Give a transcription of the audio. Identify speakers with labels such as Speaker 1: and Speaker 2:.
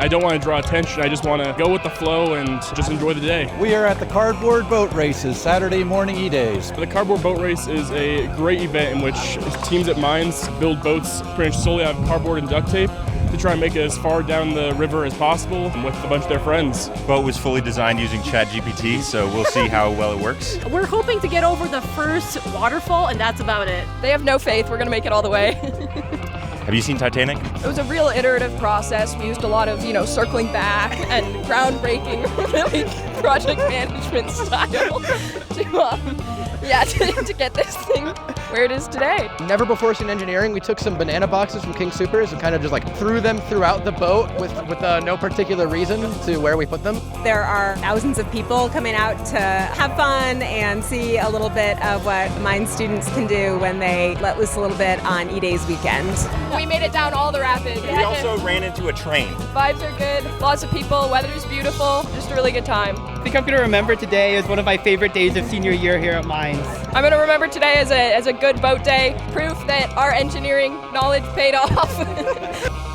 Speaker 1: I don't want to draw attention. I just want to go with the flow and just enjoy the day.
Speaker 2: We are at the cardboard boat races, Saturday morning Edays.
Speaker 1: The cardboard boat race is a great event in which teams at mines build boats pretty much solely out of cardboard and duct tape to try and make it as far down the river as possible with a bunch of their friends.
Speaker 3: The boat was fully designed using ChatGPT, so we'll see how well it works.
Speaker 4: We're hoping to get over the first waterfall, and that's about it.
Speaker 5: They have no faith. We're going to make it all the way.
Speaker 3: Have you seen Titanic?
Speaker 5: It was a real iterative process. We used a lot of, circling back and groundbreaking, really project management style to get this thing where it is today.
Speaker 6: Never before seen engineering. We took some banana boxes from King Soopers and kind of just threw them throughout the boat with no particular reason to where we put them.
Speaker 7: There are thousands of people coming out to have fun and see a little bit of what mine students can do when they let loose a little bit on Edays weekend.
Speaker 5: We made it down all the rapids.
Speaker 3: We also ran into a train.
Speaker 5: Vibes are good, lots of people, weather's beautiful, just a really good time.
Speaker 8: I think I'm going to remember today as one of my favorite days of senior year here at Mines.
Speaker 5: I'm going to remember today as a good boat day, proof that our engineering knowledge paid off.